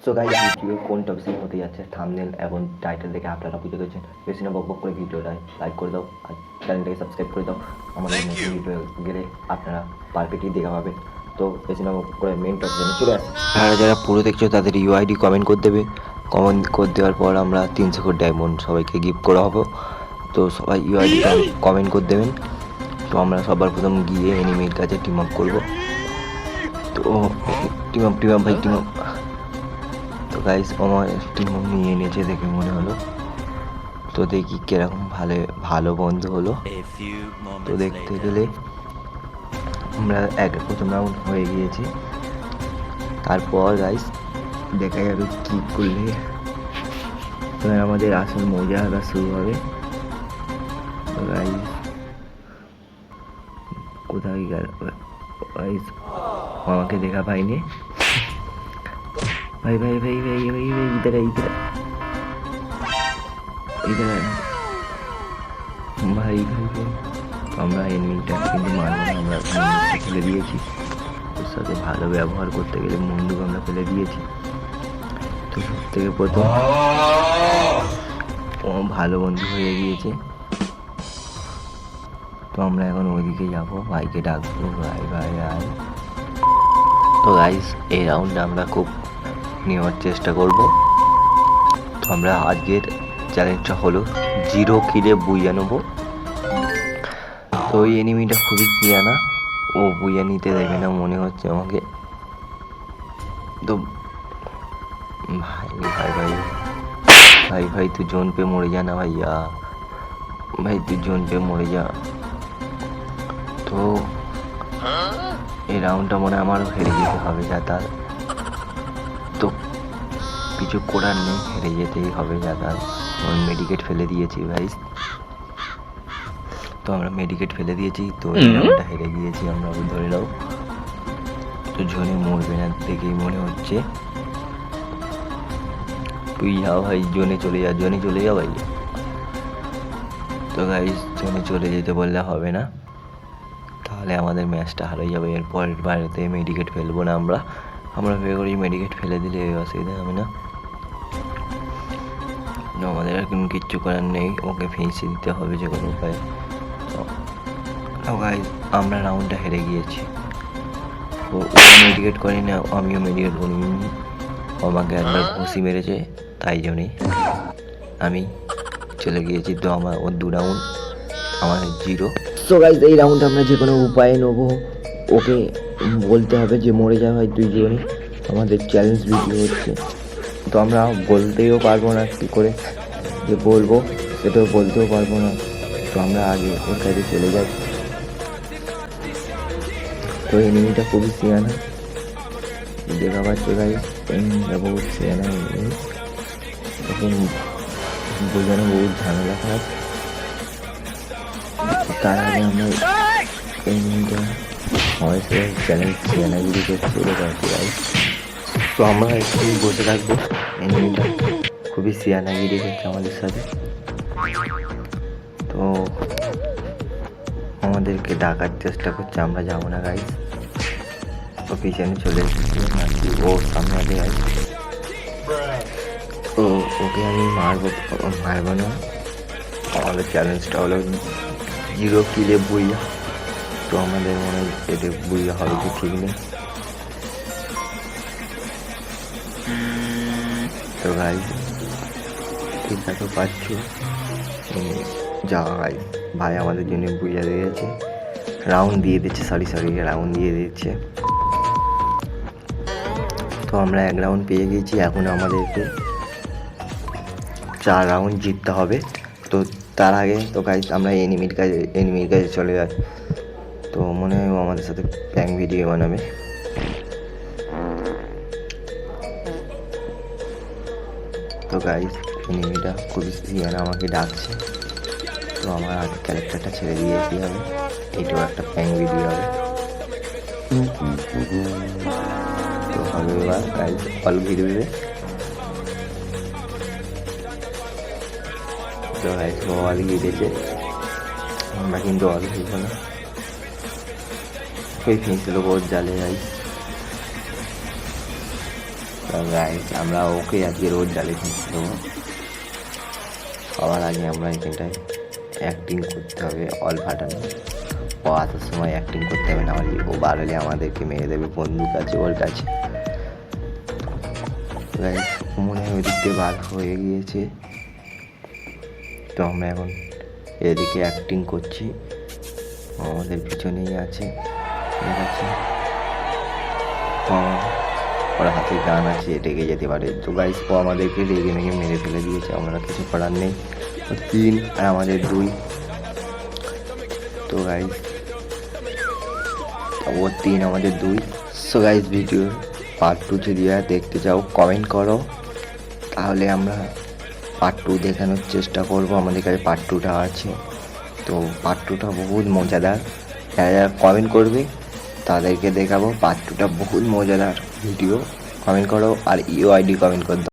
So guys, video কোন topic হতে যাচ্ছে থাম্বনেল এবং টাইটেল দেখে আপনারা বুঝে গেছেন। বেশি না বকবক করে ভিডিওটা লাইক করে দাও আর চ্যানেলটাকে সাবস্ক্রাইব করে দাও। আমাদের নতুন ভিডিও গেলে আপনারা পারফেক্টলি দেখা পাবেন। তো বেশি না বকবক করে মেন টপিকে চলে আসি। যারা যারা পুরো দেখছো তাদের ইউআইডি কমেন্ট করে দেবে। কমেন্ট করে দেওয়ার পর আমরা 300 কোটি ডায়মন্ড সবাইকে গিফট করা হবে। তো সবাই ইউআইডি কমেন্ট করে দেবেন। তো আমরা সবার প্রথম গিয়ে এনিমির কাছে টিম আপ করবো। তো টিম আপ ভাই টিম আপ। তো গাইস আমার টিম আপ নিয়ে এনেছে দেখে মনে হলো। তো দেখি কিরকম ভালো বন্ধু হলো। তো দেখতে গেলে আমরা প্রথম রাউন্ড হয়ে গিয়েছি। তারপর গাইস দেখা যাবে কি করলে আমাদের আসল মজা শুরু হবে। তো গাইস কোথায় গেল গাইস, আমাকে দেখা পাইনি। भाई भाई भाई भाई भाई भाई इधर है इधर इधर है भाई भाई भाई আমরা এনিমিটা কিন্তু মারবো না, আমরা ফেলে দিয়েছি। ওর সাথে ভালো ব্যবহার করতে গেলে বন্দুক আমরা ফেলে দিয়েছি। তো সব থেকে প্রথম ও ভালো বন্ধু হয়ে গিয়েছে। তো আমরা এখন ওইদিকে যাবো, ভাইকে ডাকবো, ভাই ভাই আয়। তো গাইস এই রাউন্ডে আমরা খুব নেওয়ার চেষ্টা করব। তো আমরা আজকের চ্যালেঞ্জটা হলো 0 কিলে বুইয়া নেবো। তো ওই এনিমিটা খুবই কিয়ানা, ও বুইয়া নিতে দেবে না মনে হচ্ছে আমাকে। তো ভাই ভাই ভাই ভাই ভাই তুই জোন पे মরে যা না ভাইয়া, ভাই তুই জোন पे মরে যা। তো এই রাউন্ডটা মনে আমারও হেরে যেতে হবে যা তার। তো কিছু করার নেই, হেরে যেতেই হবে যা তার। মেডিকেট ফেলে দিয়েছি ভাই। তো আমরা মেডিকেট ফেলে দিয়েছি, তো এই রাউন্ডটা হেরে গিয়েছি আমরা, ধরে নাও। তো জোনে মরবে না দেখেই মনে হচ্ছে। তুই যা ভাই, জোনে চলে যা ভাই। তো গাইস জোনে চলে যেতে বললে হবে না, তাহলে আমাদের ম্যাচটা হারিয়ে যাবে। এরপরের বারেতে মেডিকেট ফেলবো না আমরা ভেবে করি মেডিকেট ফেলে দিলে অসুবিধা হবে না। আমাদের আর কোনো কিচ্ছু করার নেই, ওকে ফেঁসে দিতে হবে যে কোনো উপায়ে। তো গাইস আমরা রাউন্ডটা হেরে গিয়েছি। ও মেডিকেট করি না, আমিও মেডিকেট করিনি। আমাকে একবার ঘুষি মেরেছে, তাই জন্যই আমি চলে গিয়েছি। তো আমার ওর 2 রাউন্ড আমাদের 0। সো গাইস এই রাউন্ড আমরা যে কোনো উপায়ে নেবো। ওকে বলতে হবে যে মরে যা ভাই তুই জোনে। আমাদের চ্যালেঞ্জ ভিডিও হচ্ছে, তো আমরা বলতেও পারবো না কী করে যে বলবো, সেটাও বলতেও পারবো না। তো আমরা আগে ওর কাছে চলে যাই। তো এনিমিটা খুবই সিয়ানা, দেখা পাচ্ছে গাইস, এনিমিটা বহুত সিয়ানা এনিমি। এখন বোঝানো বহুত ঝামেলা খারাপ। তার আগে আমরা এনিমিটা হয়তো চ্যালেঞ্জ সিয়ানাগিরি করছে দেখা যাচ্ছে গাইস। তো আমরা একটু বসে থাকবো, এনিমিটা খুবই সিয়ানাগিরি করছে আমাদের সাথে। তো আমাদেরকে ডাকার চেষ্টা করছে, আমরা যাবো না গাইস। তো পিছনে চলে এসেছি, ও সামনে আগে গাইস। তো ওকে আমি মারবো না। আমাদের চ্যালেঞ্জটা হলো 0 কিলে বুইয়া। তো আমাদের মনে হয় এতে বুইয়া হবে কি ঠিক নেই। তো গাইস ঠিক আছে পাচ্ছ যাওয়া ভাই আমাদের জন্য বুইয়া দিয়েছে, রাউন্ড দিয়ে দিচ্ছে, রাউন্ড দিয়ে দিচ্ছে। তো আমরা 1 রাউন্ড পেয়ে গেছি, এখন আমাদেরকে 4 রাউন্ড জিততে হবে। তো তার আগে তো গাইস আমরা এনিমির কাছে চলে যাই। তো মনে হয় আমাদের সাথে প্র্যাঙ্ক ভিডিও বানাবে। তো গাইস এনিমিটা খুবই সিয়ানা আমাকে ডাকছে। তো আমার আগে ক্যারেক্টারটা ছেড়ে দিয়েছি হবে, এইটাও একটা প্র্যাঙ্ক ভিডিও হবে। তো হবে এবার গাইস অল ভিডিওতে। তো গাইস অল গিয়েছে, আমরা কিন্তু অল খেলবো না। ওই ফেঁসলো বহুত জালে গাইস। গাইস আমরা ওকে আজকে রোজ ডালে খেতে দেবো। সবার আগে আমরা এখানটায় অ্যাক্টিং করতে হবে অল ফাটানো। ও আসার সময় অ্যাক্টিং করতে হবে, না হলে ও বার হলে আমাদেরকে মেরে দেবে, বন্দুক আছে ওর কাছে। গাইস মনে হয় ওদিক দিয়ে বার হয়ে গিয়েছে, তো আমরা এখন এদিকে অ্যাক্টিং করছি, আমাদের পিছনেই আছে, ঠিক আছে। ওর হাতে গান আছে, রেগে যেতে পারে। তো গাইস ও আমাদেরকে রেগে মেগে মেরে ফেলে দিয়েছে, আমরা কিছু করার নেই। 3 আর আমাদের 2। তো গাইস ও 3 আমাদের 2। সো গাইস ভিডিও পার্ট 2 যদি দেখতে চাও কমেন্ট করো, তাহলে আমরা পার্ট 2 দেখানোর চেষ্টা করব। আমাদের কাছে পার্ট 2টা আছে, তো পার্ট 2টা বহুত মজাদার। যারা যারা কমেন্ট করবে তাদেরকে দেখাবো পার্ট 2টা বহুত মজাদার ভিডিও। কমেন্ট করো আর ইউআইডি কমেন্ট করে দাও।